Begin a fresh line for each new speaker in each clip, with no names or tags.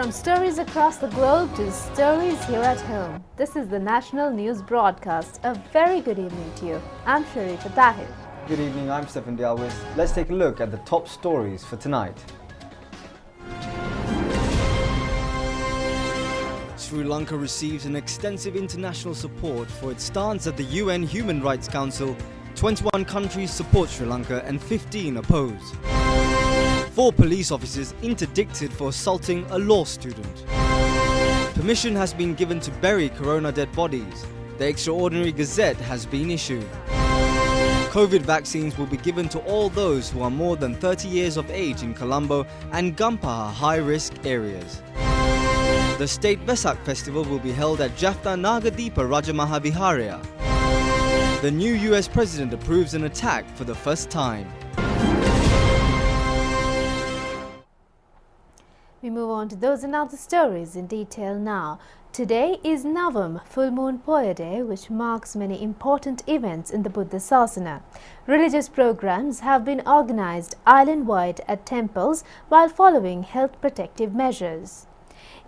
From stories across the globe to stories here at home, this is the National News Broadcast. A very good evening to you. I'm Sharifa Tahir.
Good evening, I'm Stephen Dialwis. Let's take a look at the top stories for tonight. Sri Lanka receives an extensive international support for its stance at the UN Human Rights Council. 21 countries support Sri Lanka and 15 oppose. 4 police officers interdicted for assaulting a law student. Permission has been given to bury corona dead bodies. The extraordinary gazette has been issued. COVID vaccines will be given to all those who are more than 30 years of age in Colombo and Gampaha high-risk areas. The State Vesak Festival will be held at Jaffna Nagadeepa Rajamahaviharya. The new US President approves an attack for the first time.
We move on to those and other stories in detail now. Today is Navam, Full Moon Poya Day, which marks many important events in the Buddha Sasana. Religious programs have been organized island-wide at temples while following health protective measures.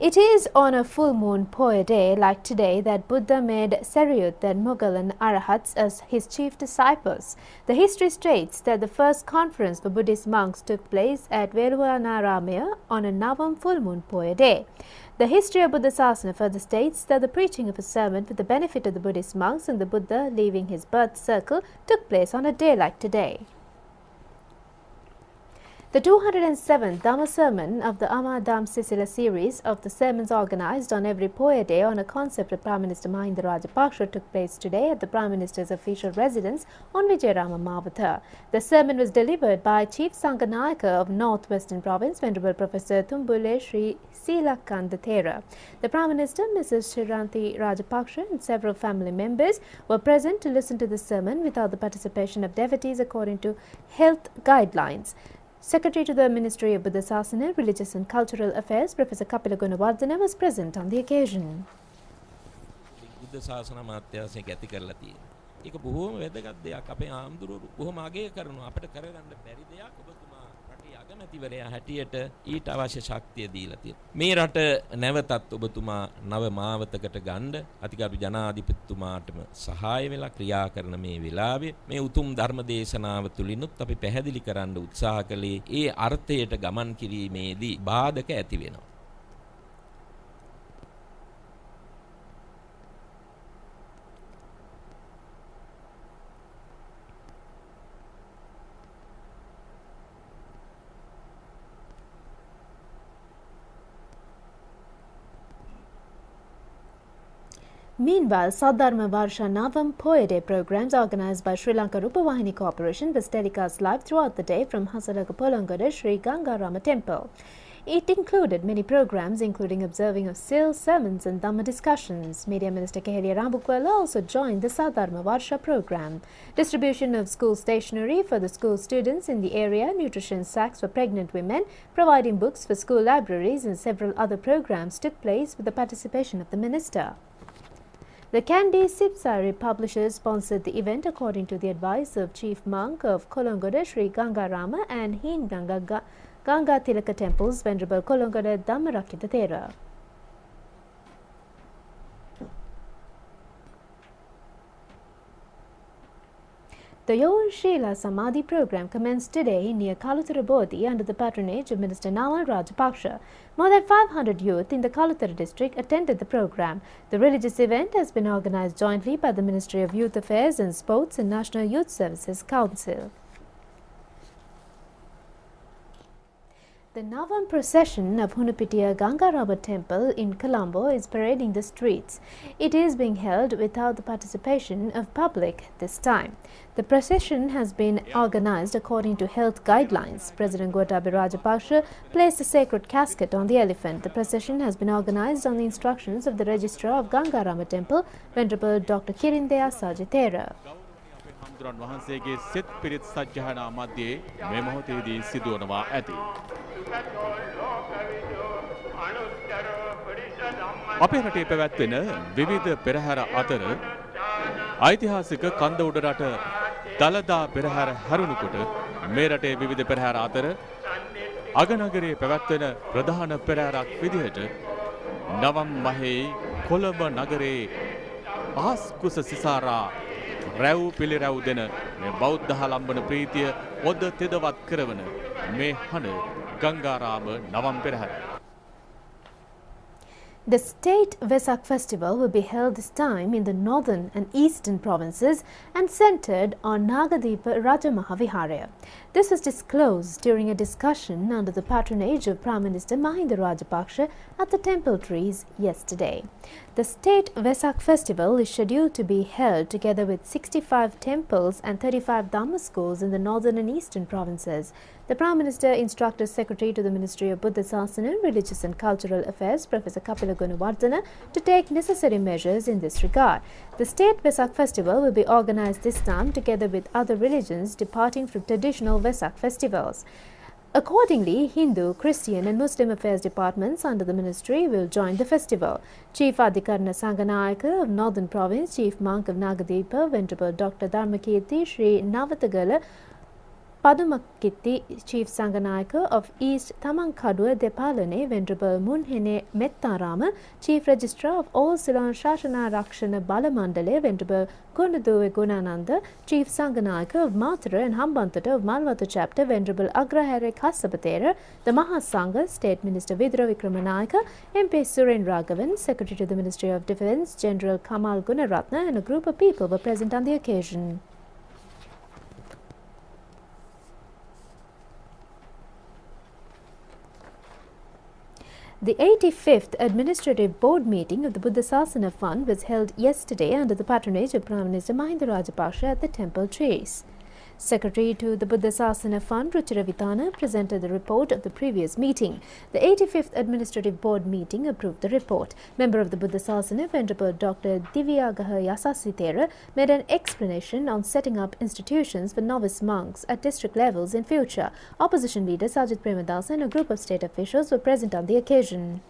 It is on a full moon Poya day like today that Buddha made Sariyut and Mughal and Arahats as his chief disciples. The history states that the first conference for Buddhist monks took place at Veluvanaramiya on a Navam full moon Poya day. The history of Buddha Sasana further states that the preaching of a sermon for the benefit of the Buddhist monks and the Buddha leaving his birth circle took place on a day like today. The 207th Dhamma sermon of the Amma Dham Sisila series of the sermons organized on every Poya day on a concept of Prime Minister Mahinda Rajapaksa took place today at the Prime Minister's official residence on Vijayarama Mawatha. The sermon was delivered by Chief Sanganayaka of North Western Province, Venerable Professor Thumbule Sri Silakanda Thera. The Prime Minister, Mrs. Shiranti Rajapaksa, and several family members were present to listen to the sermon without the participation of devotees according to health guidelines. Secretary to the Ministry of Buddha Sasana, Religious and Cultural Affairs, Professor Kapila Gunawardena was present on the occasion.
බුද්ධ ශාසන මාත්‍යාසයෙන් ඇති කරලා තියෙනවා. ඒක බොහෝම වැදගත් දෙයක්. අපේ ආම්දුරු බොහොම අගය කරනවා. අපිට කරගන්න බැරි දෙයක් ඔබතුමා රටේ අගමැතිවරයා හැටියට ඊට අවශ්‍ය ශක්තිය දීලා තියෙනවා. මේ රට නැවතත් ඔබතුමා නව මාවතකට ගන්න අතිගරු ජනාධිපතිතුමාටම සහාය වෙලා ක්‍රියා කරන මේ වෙලාවේ මේ උතුම් ධර්ම දේශනාව තුලිනුත් අපි පැහැදිලි කරන්න උත්සාහ කළේ ඒ අර්ථයට ගමන් කිරීමේදී බාධක ඇති වෙනවා.
Meanwhile, Sadharma Varsha Navam Poya Day programs organized by Sri Lanka Rupavahini Corporation was telecast live throughout the day from Hasalaga Polongada Sri Gangarama Temple. It included many programs including observing of sales, sermons and Dhamma discussions. Media Minister Kehelia Rambukwala also joined the Sadharma Varsha program. Distribution of school stationery for the school students in the area, nutrition sacks for pregnant women, providing books for school libraries and several other programs took place with the participation of the minister. The Kandy Sipsari publishers sponsored the event according to the advice of Chief Monk of Kolongoda Sri Gangarama and Heen Ganga Tilaka Temples, Venerable Kolongoda Dhammarakita Thera. The Yogan Shila Samadhi program commenced today near Kaluthara Bodhi under the patronage of Minister Namal Rajapaksa. More than 500 youth in the Kaluthara district attended the program. The religious event has been organized jointly by the Ministry of Youth Affairs and Sports and National Youth Services Council. The Navam procession of Hunupitiya Gangarama Temple in Colombo is parading the streets. It is being held without the participation of public this time. The procession has been organized according to health guidelines. President Gotabaya Rajapaksa placed a sacred casket on the elephant. The procession has been organized on the instructions of the Registrar of Gangarama Temple, Venerable Dr. Kirindeya Sajitera.
වහන්සේගේ සෙත් පිරිත් සජ්ජහනා මැදේ මේ මොහොතේදී සිදුවනවා ඇති. අපේ රටේ පැවැත්වෙන විවිධ පෙරහැර අතර ඓතිහාසික කන්ද උඩ රට දලදා පෙරහැර හැරුණුකොට මේ රටේ විවිධ පෙරහැර අතර අගනගරයේ පැවැත්වෙන ප්‍රධාන පෙරහැරක් විදිහට නවම් මහේ කොළඹ නගරයේ අහස් කුස සිසාරා රැව් පිළිරැව් දෙන මේ බෞද්ධ හලම්බන ප්‍රීතිය ඔද තෙදවත් කරවන මේ හඬ ගංගාරාම නවම් පෙරහැර.
The State Vesak Festival will be held this time in the northern and eastern provinces and centred on Nagadeepa Rajamahaviharaya. This was disclosed during a discussion under the patronage of Prime Minister Mahinda Rajapaksa at the Temple Trees yesterday. The State Vesak Festival is scheduled to be held together with 65 temples and 35 Dhamma schools in the northern and eastern provinces. The Prime Minister instructed Secretary to the Ministry of Buddha Sasana, Religious and Cultural Affairs, Professor Kapila Gunawardena, to take necessary measures in this regard. The State Vesak Festival will be organised this time together with other religions departing from traditional Vesak festivals. Accordingly, Hindu, Christian and Muslim affairs departments under the ministry will join the festival. Chief Adhikarana Sanganayaka of Northern Province, Chief Monk of Nagadeepa, Venerable Dr. Dharmakirti Sri Navatagala Padumakitti, Chief Sanganayaka of East Tamankadua Depalane, Venerable Munhene Mettarama, Chief Registrar of all Ceylon Shashana Rakshana Balamandale, Venerable Kunaduwe Gunananda, Chief Sanganayaka of Mathura and Hambantata of Malwatu Chapter, Venerable Agrahere Kasabatera, the Mahasangha, State Minister Vidra Vikramanayaka, MP Suren Raghavan, Secretary to the Ministry of Defence, General Kamal Gunaratna, and a group of people were present on the occasion. The 85th Administrative Board meeting of the Buddha Sasana Fund was held yesterday under the patronage of Prime Minister Mahinda Rajapaksa at the Temple Trees. Secretary to the Buddha Sasana Fund, Ruchira Vitana, presented the report of the previous meeting. The 85th Administrative Board meeting approved the report. Member of the Buddha Sasana, Venerable Dr. Divyagaha Yasasithera, made an explanation on setting up institutions for novice monks at district levels in future. Opposition leader Sajid Premadasa and a group of state officials were present on the occasion.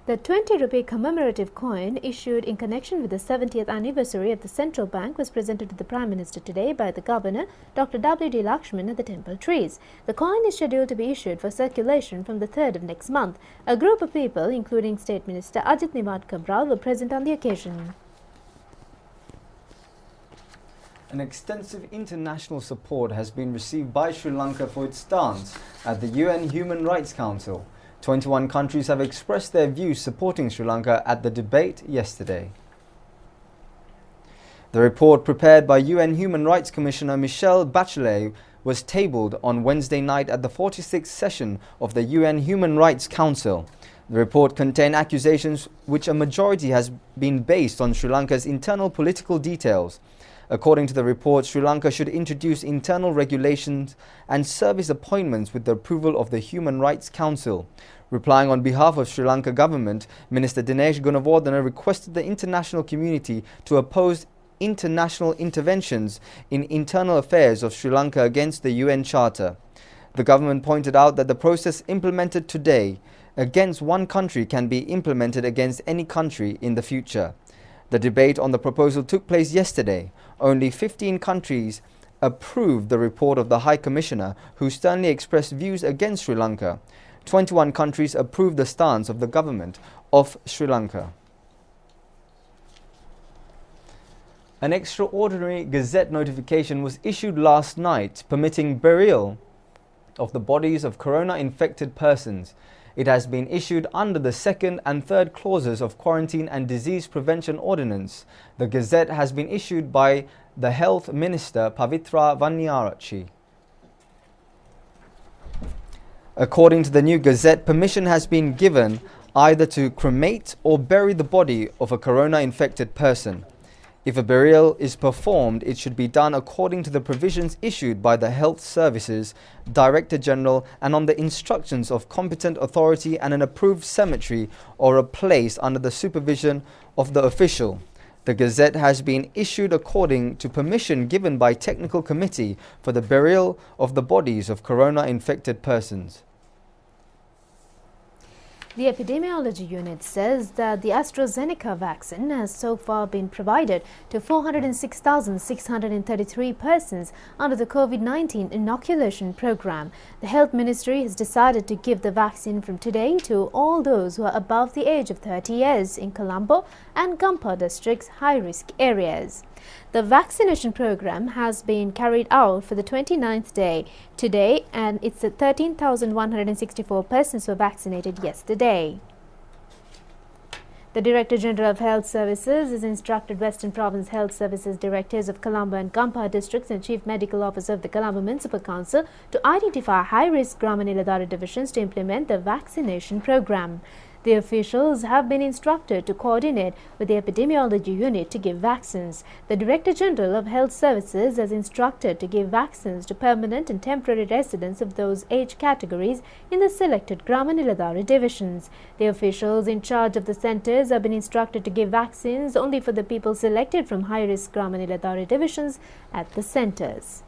The 20 rupee commemorative coin issued in connection with the 70th anniversary of the Central Bank was presented to the Prime Minister today by the Governor, Dr. W.D. Lakshman, at the Temple Trees. The coin is scheduled to be issued for circulation from the 3rd of next month. A group of people, including State Minister Ajit Niwad Kabral, were present on the occasion.
An extensive international support has been received by Sri Lanka for its stance at the UN Human Rights Council. 21 countries have expressed their views supporting Sri Lanka at the debate yesterday. The report prepared by UN Human Rights Commissioner Michelle Bachelet was tabled on Wednesday night at the 46th session of the UN Human Rights Council. The report contained accusations which a majority has been based on Sri Lanka's internal political details. According to the report, Sri Lanka should introduce internal regulations and service appointments with the approval of the Human Rights Council. Replying on behalf of Sri Lanka government, Minister Dinesh Gunawardena requested the international community to oppose international interventions in internal affairs of Sri Lanka against the UN Charter. The government pointed out that the process implemented today against one country can be implemented against any country in the future. The debate on the proposal took place yesterday. Only 15 countries approved the report of the High Commissioner, who sternly expressed views against Sri Lanka. 21 countries approved the stance of the government of Sri Lanka. An extraordinary Gazette notification was issued last night permitting burial of the bodies of corona-infected persons. It has been issued under the 2nd and 3rd clauses of Quarantine and Disease Prevention Ordinance. The Gazette has been issued by the Health Minister Pavitra Vanniarachi. According to the new Gazette, permission has been given either to cremate or bury the body of a corona-infected person. If a burial is performed, it should be done according to the provisions issued by the Health Services Director General and on the instructions of competent authority and an approved cemetery or a place under the supervision of the official. The Gazette has been issued according to permission given by Technical Committee for the burial of the bodies of corona-infected persons.
The epidemiology unit says that the AstraZeneca vaccine has so far been provided to 406,633 persons under the COVID-19 inoculation program. The Health Ministry has decided to give the vaccine from today to all those who are above the age of 30 years in Colombo and Gampa districts' high-risk areas. The vaccination program has been carried out for the 29th day today, and it's 13,164 persons were vaccinated yesterday. The Director General of Health Services has instructed Western Province Health Services Directors of Colombo and Gampa districts and Chief Medical Officer of the Colombo Municipal Council to identify high-risk Grama divisions to implement the vaccination program. The officials have been instructed to coordinate with the epidemiology unit to give vaccines. The Director General of Health Services has instructed to give vaccines to permanent and temporary residents of those age categories in the selected Grama divisions. The officials in charge of the centres have been instructed to give vaccines only for the people selected from high-risk Grama divisions at the centres.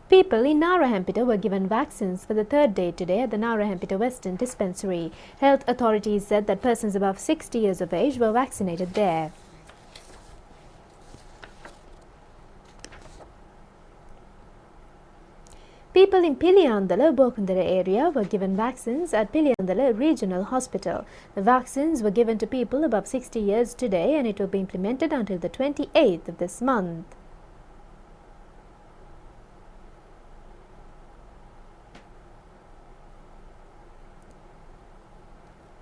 People in Narahempita were given vaccines for the third day today at the Narahempita Western Dispensary. Health authorities said that persons above 60 years of age were vaccinated there. People in Piliyandala, Bokundara area were given vaccines at Piliyandala Regional Hospital. The vaccines were given to people above 60 years today, and it will be implemented until the 28th of this month.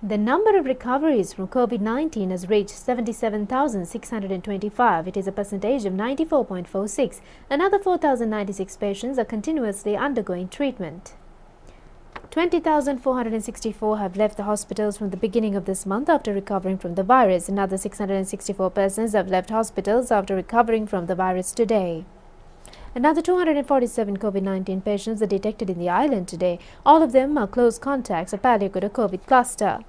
The number of recoveries from COVID-19 has reached 77,625. It is a percentage of 94.46. Another 4,096 patients are continuously undergoing treatment. 20,464 have left the hospitals from the beginning of this month after recovering from the virus. Another 664 persons have left hospitals after recovering from the virus today. Another 247 COVID-19 patients are detected in the island today. All of them are close contacts of Palayakuda COVID cluster.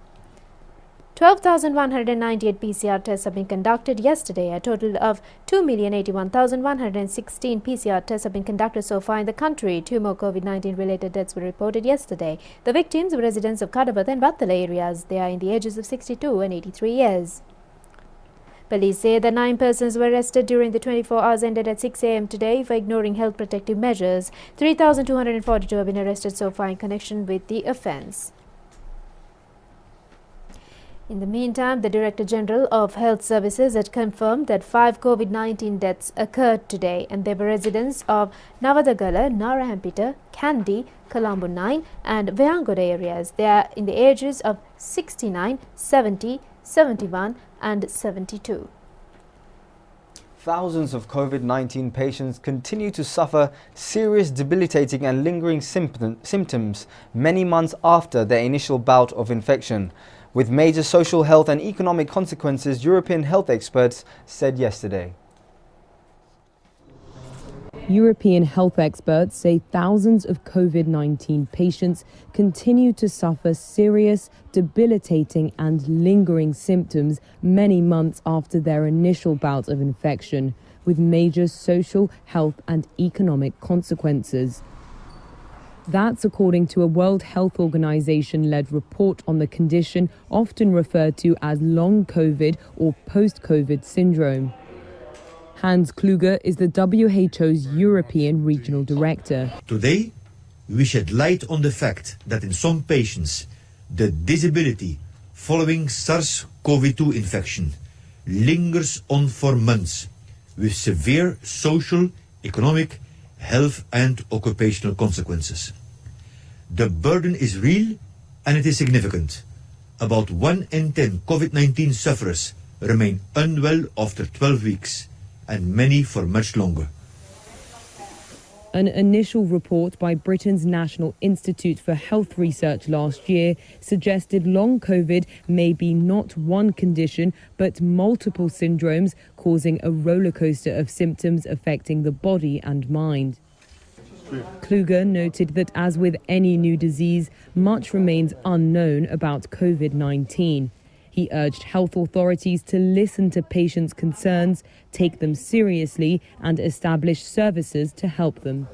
12,198 PCR tests have been conducted yesterday. A total of 2,081,116 PCR tests have been conducted so far in the country. 2 more COVID-19 related deaths were reported yesterday. The victims were residents of Kadabatha and Vattala areas. They are in the ages of 62 and 83 years. Police say that 9 persons were arrested during the 24 hours ended at 6 a.m. today for ignoring health protective measures. 3,242 have been arrested so far in connection with the offence. In the meantime, the Director General of Health Services had confirmed that 5 COVID-19 deaths occurred today, and they were residents of Navadagala, Narahempita, Kandy, Colombo 9 and Vayangoda areas. They are in the ages of 69, 70, 71 and 72.
Thousands of COVID-19 patients continue to suffer serious, debilitating and lingering symptoms many months after their initial bout of infection, with major social, health and economic consequences, European health experts said yesterday.
European health experts say thousands of COVID-19 patients continue to suffer serious, debilitating and lingering symptoms many months after their initial bout of infection, with major social, health and economic consequences. That's according to a World Health Organization-led report on the condition often referred to as long COVID or post-COVID syndrome. Hans Kluge is the WHO's European Regional Director.
Today, we shed light on the fact that in some patients, the disability following SARS-CoV-2 infection lingers on for months with severe social, economic, health and occupational consequences. The burden is real and it is significant. About 1 in 10 COVID-19 sufferers remain unwell after 12 weeks. And many for much longer.
An initial report by Britain's National Institute for Health Research last year suggested long COVID may be not one condition, but multiple syndromes, causing a rollercoaster of symptoms affecting the body and mind. Kluge noted that as with any new disease, much remains unknown about COVID-19. He urged health authorities to listen to patients' concerns, take them seriously, and establish services to help them.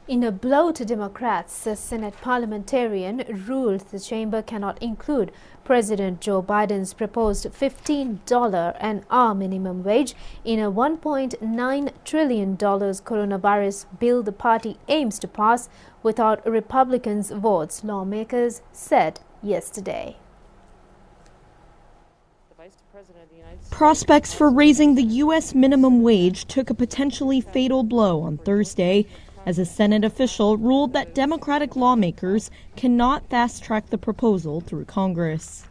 In a blow to Democrats, a Senate parliamentarian ruled the chamber cannot include President Joe Biden's proposed $15 an hour minimum wage in a $1.9 trillion coronavirus bill the party aims to pass without Republicans' votes, lawmakers said yesterday.
Prospects for raising the U.S. minimum wage took a potentially fatal blow on Thursday as a Senate official ruled that Democratic lawmakers cannot fast-track the proposal through Congress.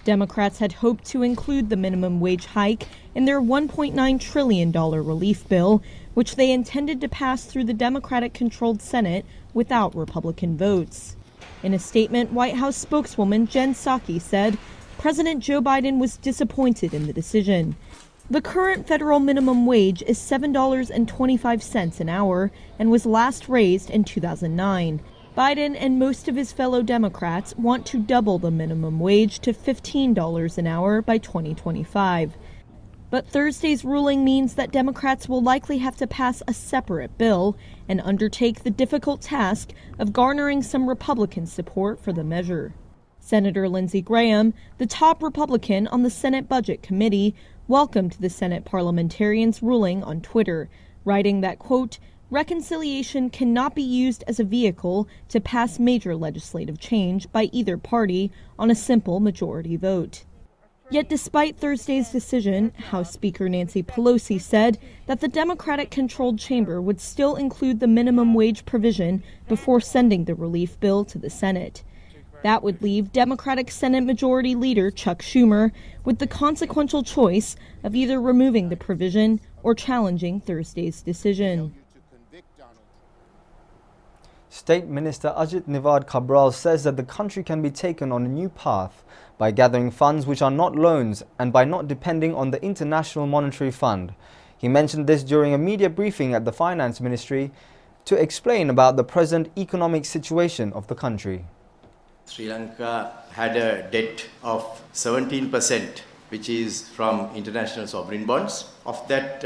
Democrats had hoped to include the minimum wage hike in their $1.9 trillion relief bill, which they intended to pass through the Democratic-controlled Senate without Republican votes. In a statement, White House spokeswoman Jen Psaki said President Joe Biden was disappointed in the decision. The current federal minimum wage is $7.25 an hour and was last raised in 2009. Biden and most of his fellow Democrats want to double the minimum wage to $15 an hour by 2025. But Thursday's ruling means that Democrats will likely have to pass a separate bill and undertake the difficult task of garnering some Republican support for the measure. Senator Lindsey Graham, the top Republican on the Senate Budget Committee, welcomed the Senate parliamentarians' ruling on Twitter, writing that, quote, reconciliation cannot be used as a vehicle to pass major legislative change by either party on a simple majority vote. Yet despite Thursday's decision, House Speaker Nancy Pelosi said that the Democratic-controlled chamber would still include the minimum wage provision before sending the relief bill to the Senate. That would leave Democratic Senate Majority Leader Chuck Schumer with the consequential choice of either removing the provision or challenging Thursday's decision.
State Minister Ajit Nivad Cabral says that the country can be taken on a new path by gathering funds which are not loans and by not depending on the International Monetary Fund. He mentioned this during a media briefing at the Finance Ministry to explain about the present economic situation of the country.
Sri Lanka had a debt of 17%, which is from international sovereign bonds. Of that,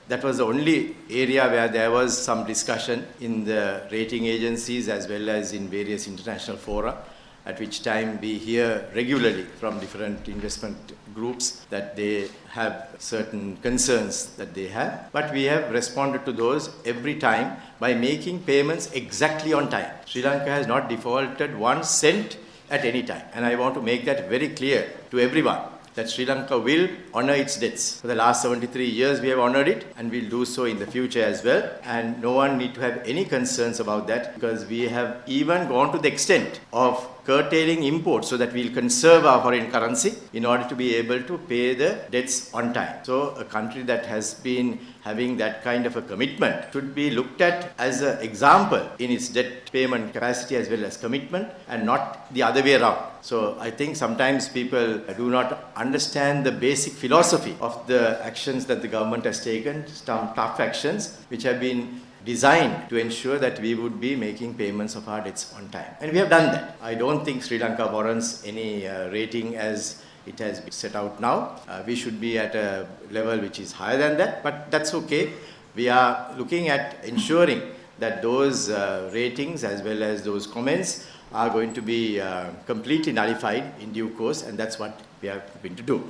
that was the only area where there was some discussion in the rating agencies as well as in various international fora, at which time we hear regularly from different investment groups that they have certain concerns that they have. But we have responded to those every time by making payments exactly on time. Sri Lanka has not defaulted 1 cent at any time. And I want to make that very clear to everyone, that Sri Lanka will honor its debts. For the last 73 years we have honored it, and we'll do so in the future as well. And no one need to have any concerns about that, because we have even gone to the extent of curtailing imports so that we'll conserve our foreign currency in order to be able to pay the debts on time. So a country that has been having that kind of a commitment should be looked at as an example in its debt payment capacity as well as commitment, and not the other way around. So I think sometimes people do not understand the basic philosophy of the actions that the government has taken, some tough actions which have been designed to ensure that we would be making payments of our debts on time. And we have done that. I don't think Sri Lanka warrants any rating as it has been set out now. We should be at a level which is higher than that, but that's okay. We are looking at ensuring that those ratings as well as those comments are going to be completely nullified in due course, and that's what we are going to do.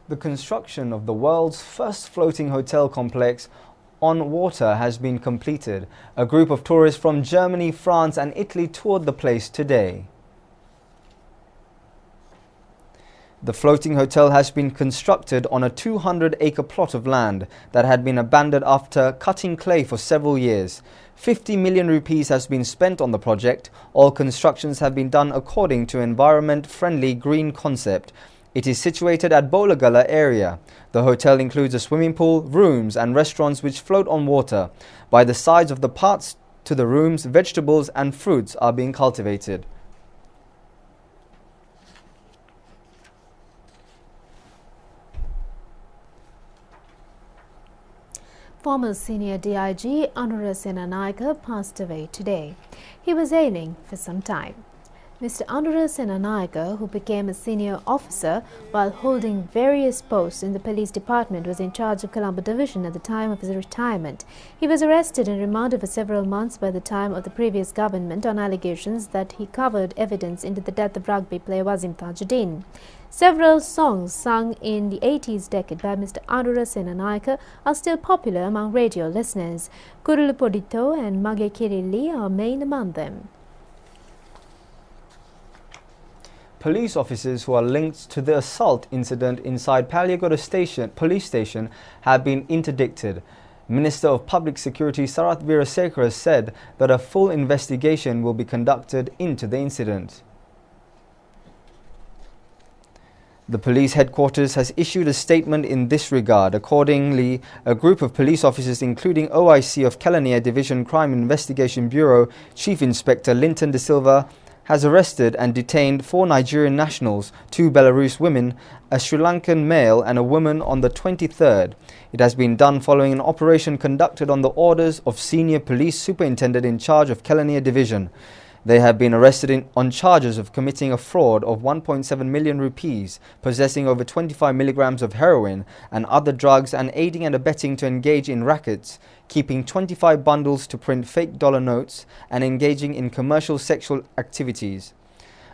The construction of the world's first floating hotel complex on water has been completed. A group of tourists from Germany, France and Italy toured the place today. The floating hotel has been constructed on a 200-acre plot of land that had been abandoned after cutting clay for several years. 50 million rupees has been spent on the project. All constructions have been done according to environment-friendly green concept. It is situated at Bolagala area. The hotel includes a swimming pool, rooms and restaurants which float on water. By the sides of the paths to the rooms, vegetables and fruits are being cultivated.
Former senior DIG Anura Senanayake passed away today. He was ailing for some time. Mr. Anura Senanayake, who became a senior officer while holding various posts in the police department, was in charge of Colombo Division at the time of his retirement. He was arrested and remanded for several months by the time of the previous government on allegations that he covered evidence into the death of rugby player Wasim Tajuddin. Several songs sung in the 80s decade by Mr. Anura Senanayake are still popular among radio listeners. Kurulu Podito and Mage Kirilli are main among them.
Police officers who are linked to the assault incident inside Paliagoda police station have been interdicted. Minister of Public Security Sarath Veerasekara said that a full investigation will be conducted into the incident. The police headquarters has issued a statement in this regard. Accordingly, a group of police officers including OIC of Kelaniya Division Crime Investigation Bureau Chief Inspector Linton De Silva has arrested and detained 4 Nigerian nationals, 2 Belarus women, a Sri Lankan male and a woman on the 23rd. It has been done following an operation conducted on the orders of Senior Police Superintendent in charge of Kelaniya Division. They have been arrested on charges of committing a fraud of 1.7 million rupees, possessing over 25 milligrams of heroin and other drugs, and aiding and abetting to engage in rackets, keeping 25 bundles to print fake dollar notes, and engaging in commercial sexual activities.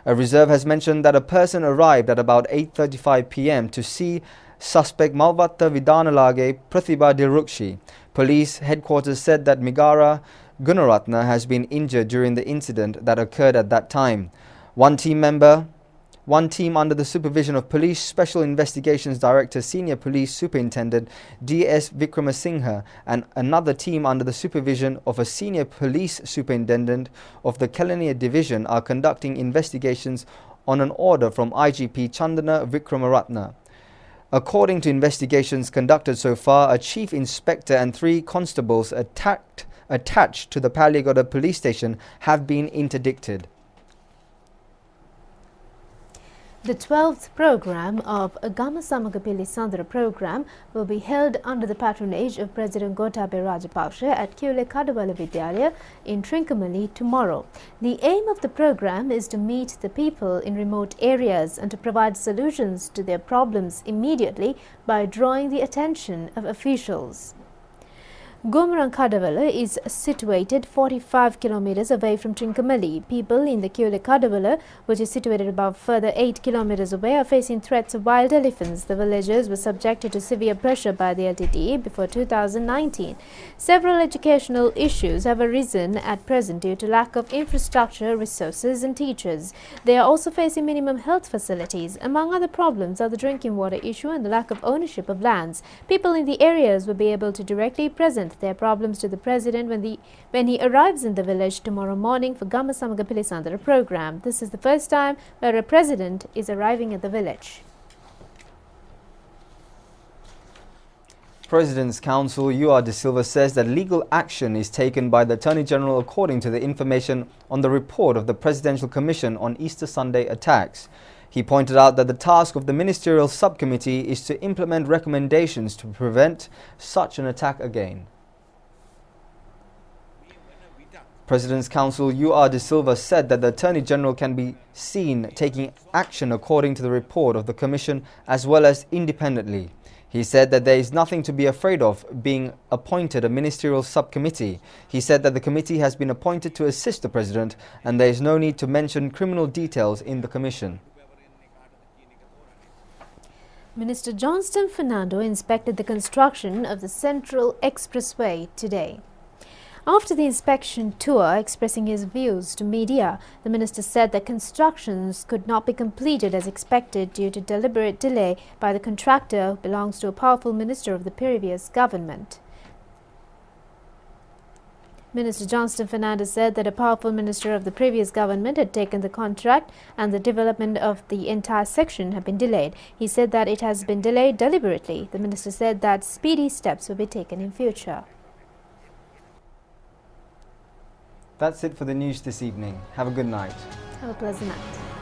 A reserve has mentioned that a person arrived at about 8:35 p.m. to see suspect Malvatta Vidanalage Pratibha Dilrukshi. Police headquarters said that Migara Gunaratna has been injured during the incident that occurred at that time. One team under the supervision of Police Special Investigations Director Senior Police Superintendent D.S. Vikramasinghe and another team under the supervision of a Senior Police Superintendent of the Kelaniya Division are conducting investigations on an order from IGP Chandana Vikramaratna. According to investigations conducted so far, a Chief Inspector and 3 constables attached to the Paliagoda police station have been interdicted.
The 12th program of Gama Samagapili Sandra program will be held under the patronage of President Gotabaya Rajapaksa at Kule Kadawala Vidyalaya in Trincomalee tomorrow. The aim of the program is to meet the people in remote areas and to provide solutions to their problems immediately by drawing the attention of officials. Gomarang Kadawala is situated 45 kilometers away from Trincomalee. People in the Kule Kadawala, which is situated about further 8 kilometers away, are facing threats of wild elephants. The villagers were subjected to severe pressure by the LTTE before 2019. Several educational issues have arisen at present due to lack of infrastructure, resources and teachers. They are also facing minimum health facilities. Among other problems are the drinking water issue and the lack of ownership of lands. People in the areas will be able to directly present their problems to the President when he arrives in the village tomorrow morning for Gama Samagapili Sandra program. This is the first time where a President is arriving at the village.
President's Counsel UR De Silva says that legal action is taken by the Attorney General according to the information on the report of the Presidential Commission on Easter Sunday attacks. He pointed out that the task of the Ministerial Subcommittee is to implement recommendations to prevent such an attack again. President's Counsel UR De Silva said that the Attorney General can be seen taking action according to the report of the Commission as well as independently. He said that there is nothing to be afraid of being appointed a ministerial subcommittee. He said that the committee has been appointed to assist the President and there is no need to mention criminal details in the Commission.
Minister Johnston Fernando inspected the construction of the Central Expressway today. After the inspection tour, expressing his views to media, the minister said that constructions could not be completed as expected due to deliberate delay by the contractor who belongs to a powerful minister of the previous government. Minister Johnston Fernando said that a powerful minister of the previous government had taken the contract and the development of the entire section had been delayed. He said that it has been delayed deliberately. The minister said that speedy steps will be taken in future.
That's it for the news this evening. Have a good night.
Have a pleasant night.